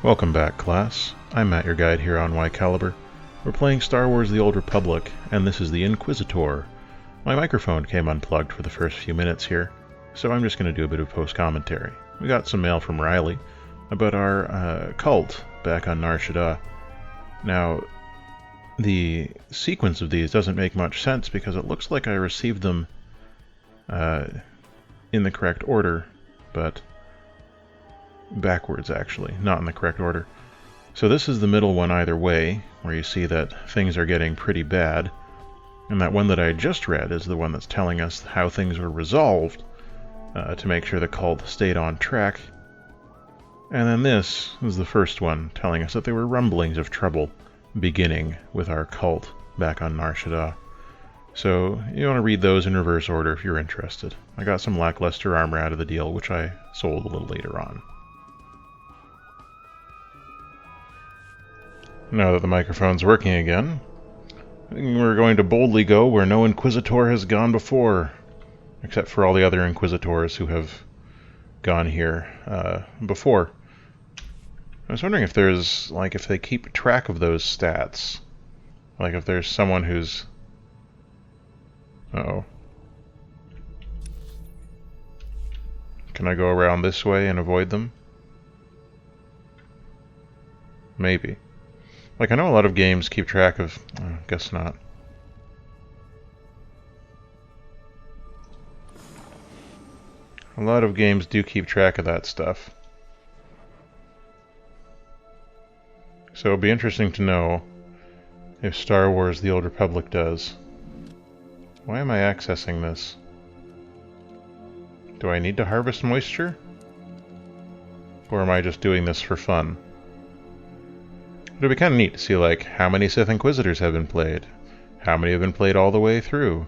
Welcome back, class. I'm Matt, your guide here on Y Caliber. We're playing Star Wars The Old Republic, and this is the Inquisitor. My microphone came unplugged for the first few minutes here, so I'm just going to do a bit of post-commentary. We got some mail from Riley about our cult back on Nar Shaddaa. Now, the sequence of these doesn't make much sense because it looks like I received them in the correct order, but backwards actually, not in the correct order. So this is the middle one either way, where you see that things are getting pretty bad, and that one that I just read is the one that's telling us how things were resolved to make sure the cult stayed on track. And then this is the first one, telling us that there were rumblings of trouble beginning with our cult back on Nar Shaddaa. So you want to read those in reverse order if you're interested. I got some lackluster armor out of the deal, which I sold a little later on. Now that the microphone's working again, we're going to boldly go where no Inquisitor has gone before, except for all the other Inquisitors who have gone here before. I was wondering if there's, if they keep track of those stats. Like if there's someone who's... Uh-oh. Can I go around this way and avoid them? Maybe. I know a lot of games keep track of... guess not. A lot of games do keep track of that stuff. So it'll be interesting to know if Star Wars The Old Republic does. Why am I accessing this? Do I need to harvest moisture? Or am I just doing this for fun? It'd be kind of neat to see, how many Sith Inquisitors have been played. How many have been played all the way through?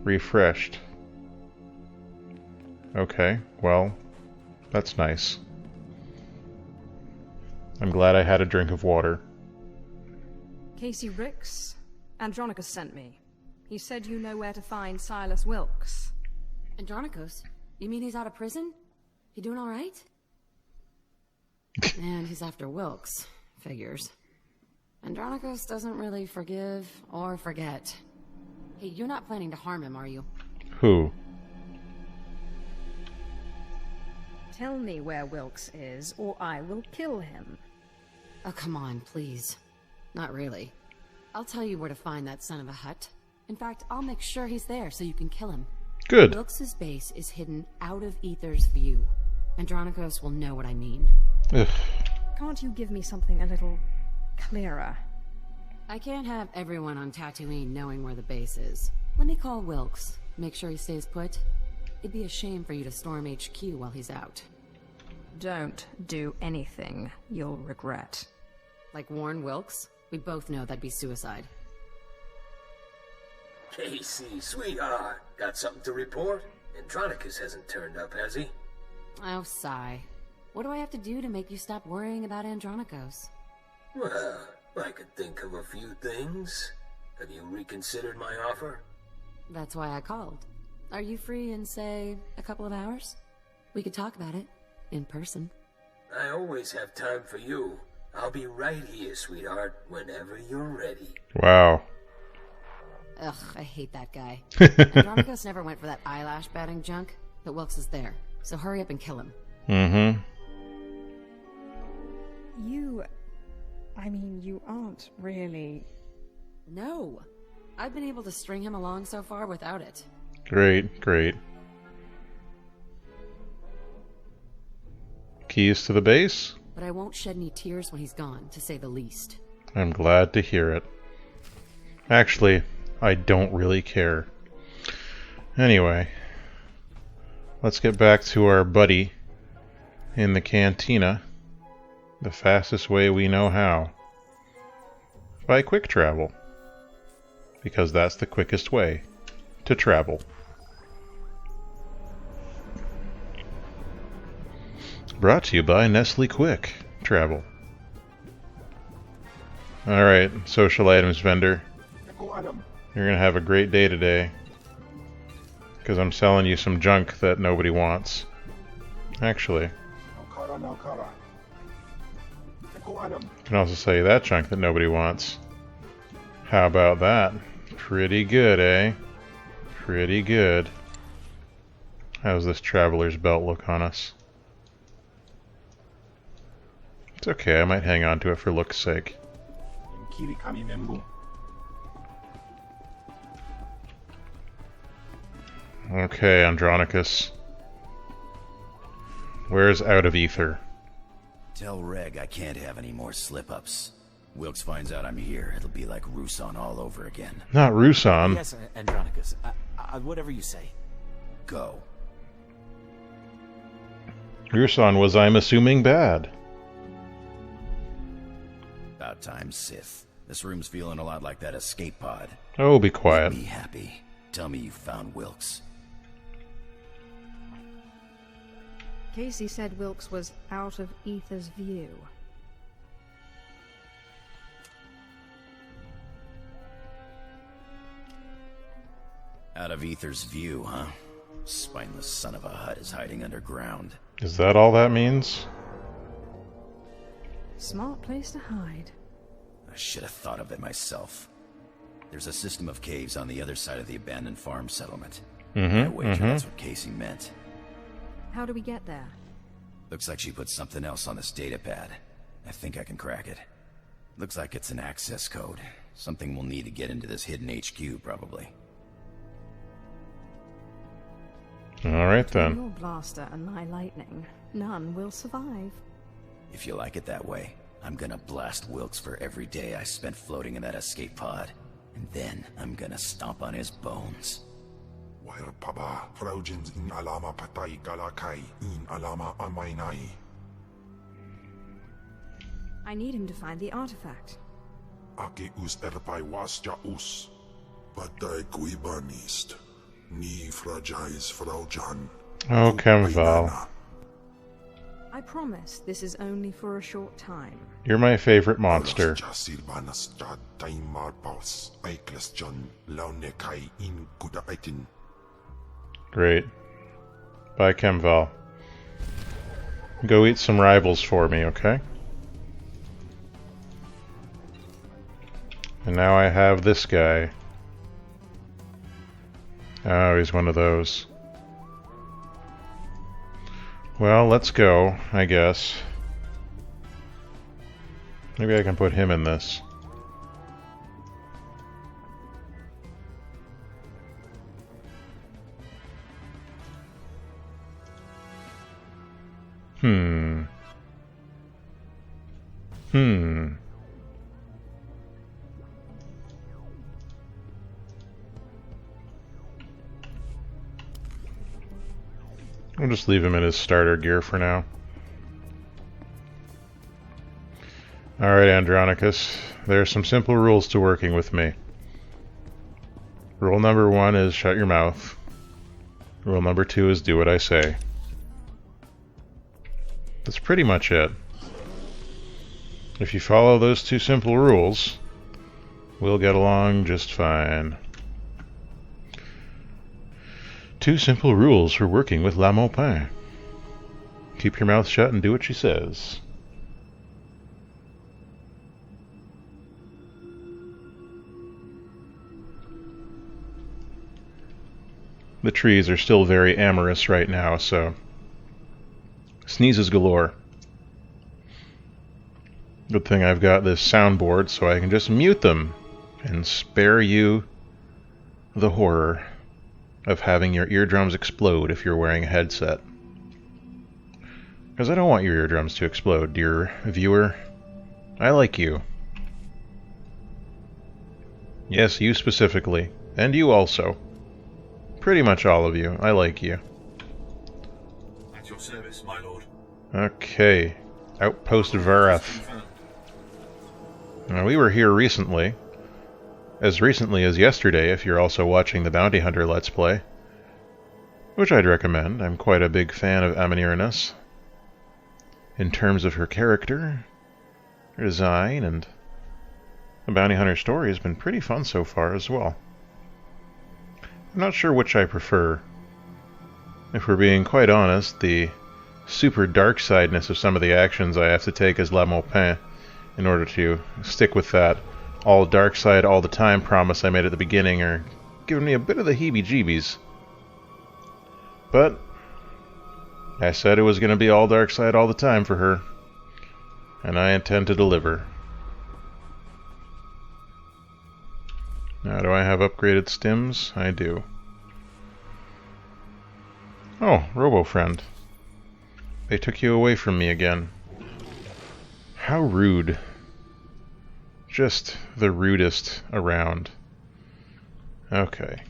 Refreshed. Okay, well, that's nice. I'm glad I had a drink of water. Casey Ricks, Andronicus sent me. He said you know where to find Silas Wilkes. Andronicus? You mean he's out of prison? He doing alright? And he's after Wilkes. Figures. Andronicus doesn't really forgive or forget. Hey, you're not planning to harm him, are you? Who? Tell me where Wilkes is, or I will kill him. Oh, come on, please. Not really. I'll tell you where to find that son of a hut. In fact, I'll make sure he's there so you can kill him. Good. Wilkes' base is hidden out of Ether's view. Andronicus will know what I mean. Ugh. Can't you give me something a little clearer? I can't have everyone on Tatooine knowing where the base is. Let me call Wilkes. Make sure he stays put. It'd be a shame for you to storm HQ while he's out. Don't do anything you'll regret. Like warn Wilkes? We both know that'd be suicide. Casey, sweetheart, got something to report? Andronicus hasn't turned up, has he? Oh, sigh. What do I have to do to make you stop worrying about Andronicus? Well, I could think of a few things. Have you reconsidered my offer? That's why I called. Are you free in, say, a couple of hours? We could talk about it. In person. I always have time for you. I'll be right here, sweetheart, whenever you're ready. Wow. Ugh, I hate that guy. Andronicus never went for that eyelash batting junk, but Wilkes is there, so hurry up and kill him. Mm-hmm. You aren't really... No! I've been able to string him along so far without it. Great, great. Keys to the base? But I won't shed any tears when he's gone, to say the least. I'm glad to hear it. Actually, I don't really care. Anyway, let's get back to our buddy in the cantina. The fastest way we know how. By quick travel. Because that's the quickest way to travel. Brought to you by Nestle Quick Travel. Alright, social items vendor. You're gonna have a great day today. Because I'm selling you some junk that nobody wants. Actually, Can also say that chunk that nobody wants. How about that? Pretty good, eh? Pretty good. How's this traveler's belt look on us? It's okay, I might hang on to it for look's sake. Okay, Andronicus. Where's Out of Ether? Tell Reg I can't have any more slip-ups. Wilkes finds out I'm here, it'll be like Rusan all over again. Not Rusan. Yes, Andronicus. Whatever you say. Go. Rusan was, I'm assuming, bad. About time, Sith. This room's feeling a lot like that escape pod. Oh, be quiet. Be happy. Tell me you found Wilkes. Casey said Wilkes was out of Ether's view. Out of Ether's view, huh? Spineless son of a Hutt is hiding underground. Is that all that means? Smart place to hide. I should have thought of it myself. There's a system of caves on the other side of the abandoned farm settlement. I wager that's what Casey meant. How do we get there? Looks like she put something else on this data pad. I think I can crack it. Looks like it's an access code. Something we'll need to get into this hidden HQ, probably. Alright Between then. your blaster and my lightning, none will survive. If you like it that way, I'm gonna blast Wilkes for every day I spent floating in that escape pod. And then I'm gonna stomp on his bones. I need him to find the artifact. Oh, Kemval. I promise this is only for a short time. You're my favorite monster. Great. Bye, Kemval. Go eat some rivals for me, okay? And now I have this guy. Oh, he's one of those. Well, let's go, I guess. Maybe I can put him in this. I'll just leave him in his starter gear for now. Alright, Andronicus. There are some simple rules to working with me. Rule number 1 is shut your mouth. Rule number 2 is do what I say. That's pretty much it. If you follow those 2 simple rules, we'll get along just fine. 2 simple rules for working with La Maupin. Keep your mouth shut and do what she says. The trees are still very amorous right now, so sneezes galore. Good thing I've got this soundboard so I can just mute them and spare you the horror of having your eardrums explode if you're wearing a headset. Because I don't want your eardrums to explode, dear viewer. I like you. Yes, you specifically. And you also. Pretty much all of you. I like you. At your service, my lord. Okay. Outpost Vareth. Now, we were here recently. As recently as yesterday, if you're also watching the Bounty Hunter Let's Play. Which I'd recommend. I'm quite a big fan of Amanirinus. In terms of her character, her design, and the Bounty Hunter story has been pretty fun so far as well. I'm not sure which I prefer. If we're being quite honest, the super dark sideness of some of the actions I have to take as La Maupin in order to stick with that all dark side all the time promise I made at the beginning are giving me a bit of the heebie-jeebies. But I said it was going to be all dark side all the time for her, and I intend to deliver. Now, do I have upgraded stims? I do. Oh, Robo-Friend. They took you away from me again. How rude. Just the rudest around. Okay.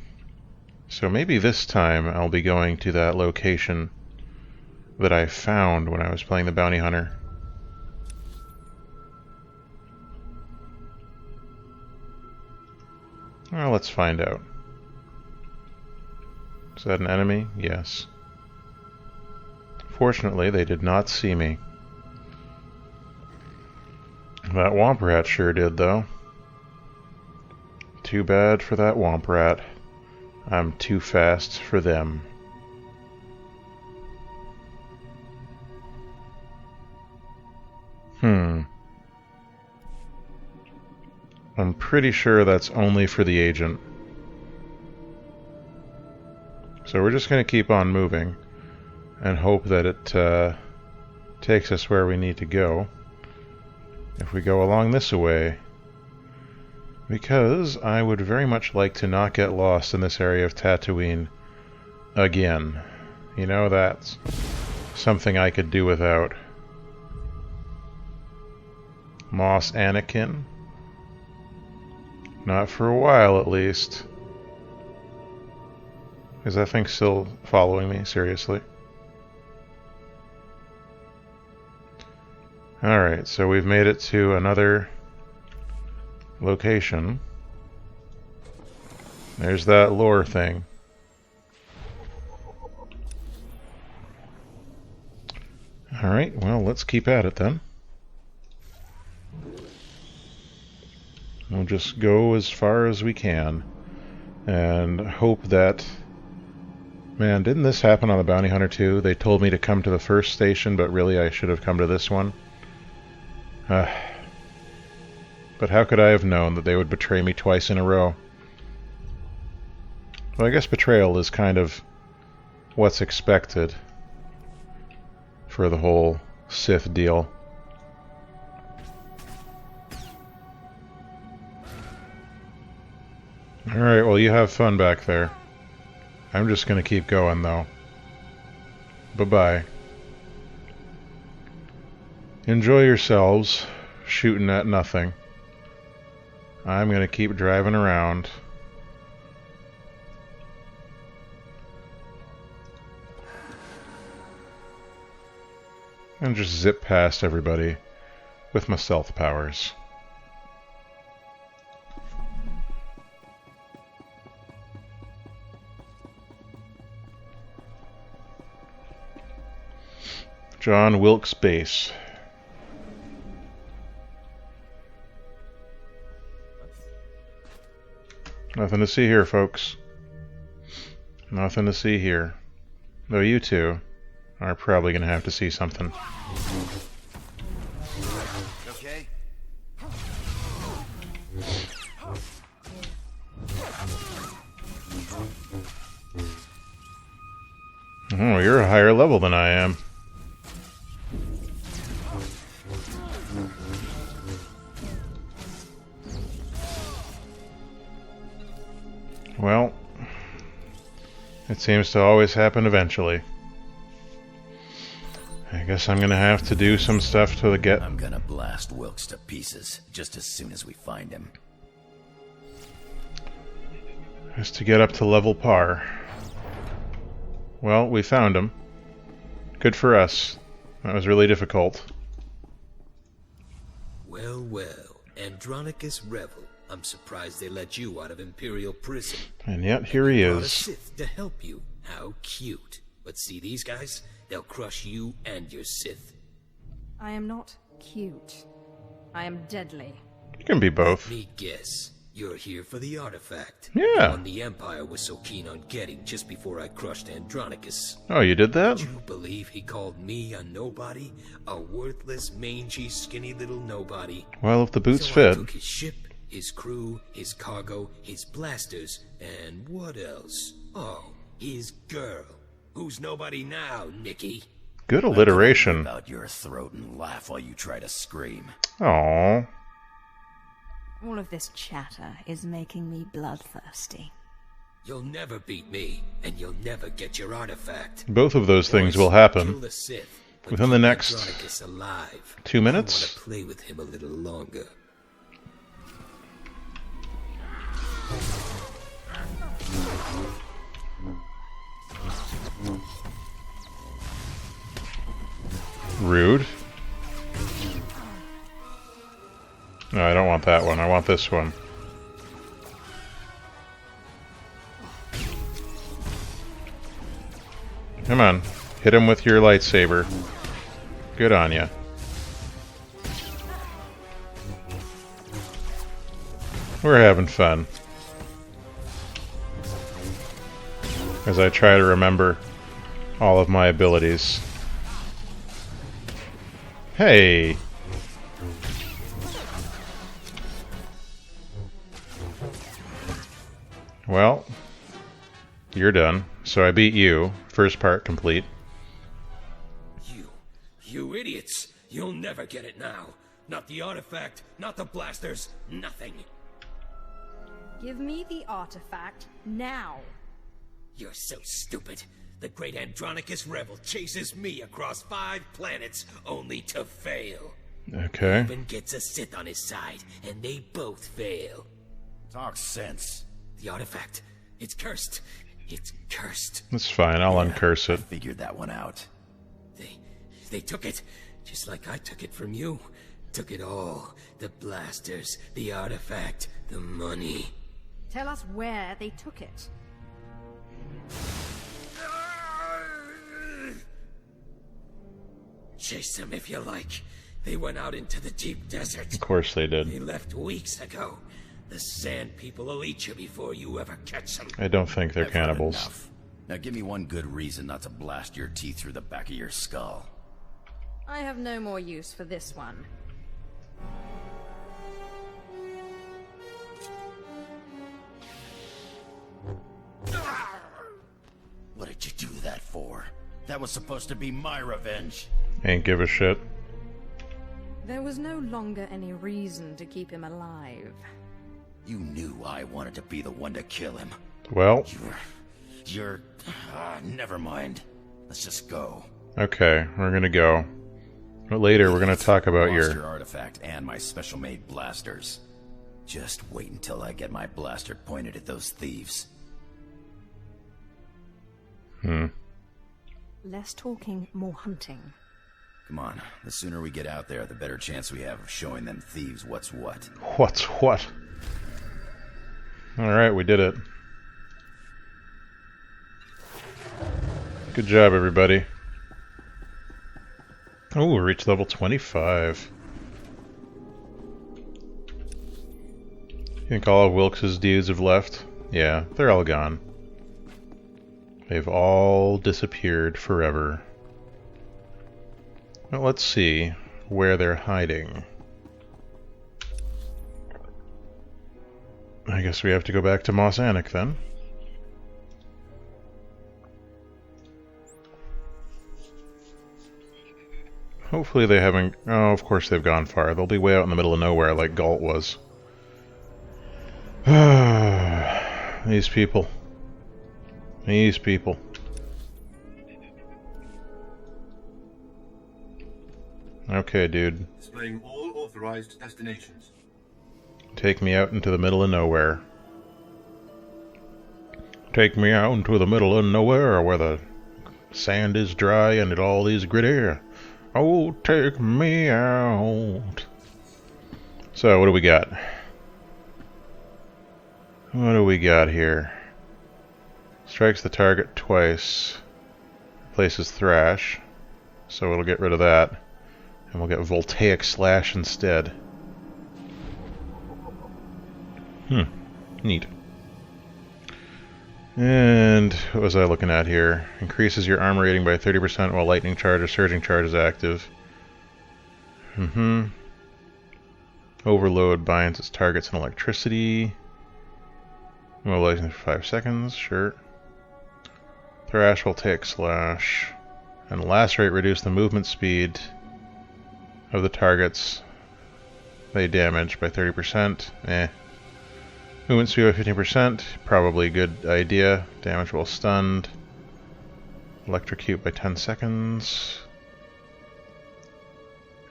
So maybe this time I'll be going to that location that I found when I was playing the Bounty Hunter. Well, let's find out. Is that an enemy? Yes. Fortunately, they did not see me. That Womp Rat sure did, though. Too bad for that Womp Rat. I'm too fast for them. I'm pretty sure that's only for the agent. So we're just going to keep on moving and hope that it takes us where we need to go. If we go along this way, because I would very much like to not get lost in this area of Tatooine again. You know, that's something I could do without. Moss Anakin? Not for a while, at least. Is that thing still following me? Seriously? Alright, so we've made it to another location. There's that lore thing. Alright, well, let's keep at it then. We'll just go as far as we can and hope that... Man, didn't this happen on the Bounty Hunter 2? They told me to come to the first station, but really I should have come to this one. But how could I have known that they would betray me twice in a row? Well, I guess betrayal is kind of what's expected for the whole Sith deal. Alright, well, you have fun back there. I'm just gonna keep going, though. Bye-bye. Enjoy yourselves, shooting at nothing. I'm gonna keep driving around. And just zip past everybody with my stealth powers. John Wilkes Base. Nothing to see here, folks. Nothing to see here. Though you two are probably going to have to see something. Okay? Oh, you're a higher level than I am. Well, it seems to always happen eventually. I guess I'm gonna have to do some stuff to get... I'm gonna blast Wilkes to pieces just as soon as we find him. Just to get up to level par. Well, we found him. Good for us. That was really difficult. Well, well, Andronicus Revel. I'm surprised they let you out of Imperial prison. And yet here he Brought a is. Sith to help you. How cute. But see these guys? They'll crush you and your Sith. I am not cute. I am deadly. You can be both. Let me guess. You're here for the artifact. Yeah. The one the Empire was so keen on getting just before I crushed Andronicus. Oh, you did that? Would you believe he called me a nobody? A worthless, mangy, skinny little nobody. Well, if the boots So fit. I took his ship, his crew, his cargo, his blasters, and what else? Oh, his girl. Who's nobody now, Nikki? Good alliteration. About your throat and laugh while you try to scream. Aww. All of this chatter is making me bloodthirsty. You'll never beat me, and you'll never get your artifact. Both of those things will Kill happen the Sith, but within the keep next Andronicus alive. 2 minutes. I want to play with him a little longer. Rude. No, I don't want that one. I want this one. Come on. Hit him with your lightsaber. Good on ya. We're having fun. As I try to remember all of my abilities. Hey! Well, you're done. So I beat you. First part complete. You idiots! You'll never get it now. Not the artifact, not the blasters, nothing. Give me the artifact now. You're so stupid. The great Andronicus rebel chases me across 5 planets, only to fail. Okay. Even gets a Sith on his side, and they both fail. Talk sense. The artifact, it's cursed. It's cursed. That's fine. I'll uncurse it. Figured that one out. They took it, just like I took it from you. Took it all. The blasters, the artifact, the money. Tell us where they took it. Chase them if you like. They went out into the deep desert. Of course they did. They left weeks ago. The Sand People will eat you before you ever catch them. I don't think they're I've heard cannibals. enough. Now give me one good reason not to blast your teeth through the back of your skull. I have no more use for this one. What did you do that for? That was supposed to be my revenge. Ain't give a shit. There was no longer any reason to keep him alive. You knew I wanted to be the one to kill him. Well, never mind. Let's just go. okay, we're gonna go. But later we're gonna talk about Lost your... artifact and my special-made blasters. Just wait until I get my blaster pointed at those thieves. Less talking, more hunting. Come on, the sooner we get out there, the better chance we have of showing them thieves what's what. What's what? Alright, we did it. Good job, everybody. Oh, we reached level 25. You think all of Wilkes' dudes have left? Yeah, they're all gone. They've all disappeared forever. Well, let's see where they're hiding. I guess we have to go back to Mos Annick then. Hopefully they haven't... Oh, of course they've gone far. They'll be way out in the middle of nowhere like Galt was. These people. These people. Okay, dude. Displaying all authorized destinations. Take me out into the middle of nowhere. Take me out into the middle of nowhere where the sand is dry and it all is gritty. Oh, take me out. So, what do we got? What do we got here? Strikes the target twice. Replaces Thrash. So it'll get rid of that. And we'll get Voltaic Slash instead. Neat. And what was I looking at here? Increases your armor rating by 30% while lightning charge or surging charge is active. Overload binds its targets in electricity. Immobilizing for 5 seconds, sure. Thrash will take slash. And lacerate reduce the movement speed of the targets they damage by 30%. Movement speed by 15%, probably a good idea. Damage while stunned. Electrocute by 10 seconds.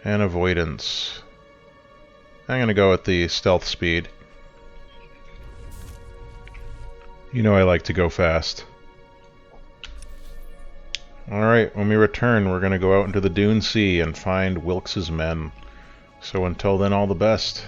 And avoidance. I'm gonna go with the stealth speed. You know I like to go fast. Alright, when we return, we're gonna go out into the Dune Sea and find Wilkes' men. So until then, all the best.